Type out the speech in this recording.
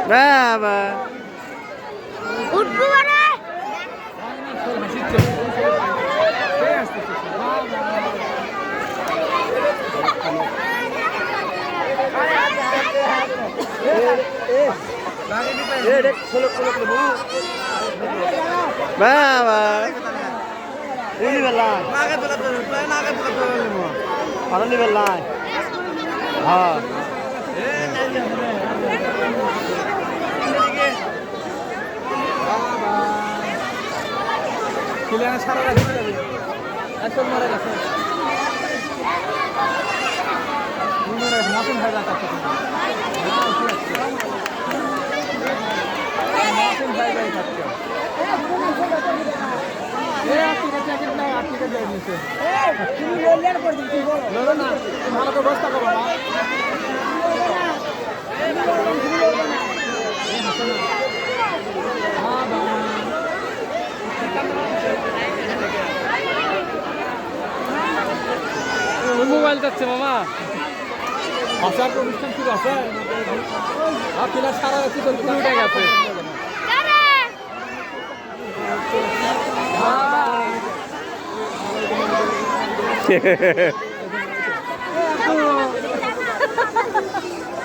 বাবা উঠবো মানে বাবা হ্যাঁ সারা রাখতে যাবে এখন মারা গেছে মতন ভাই রাখা ভালো করে বস্তা করো বাবা মোবাইল যাচ্ছে মামা আসার অনুষ্ঠান শুরু আছে আপনারা সারা রাত্রি উঠে গেছে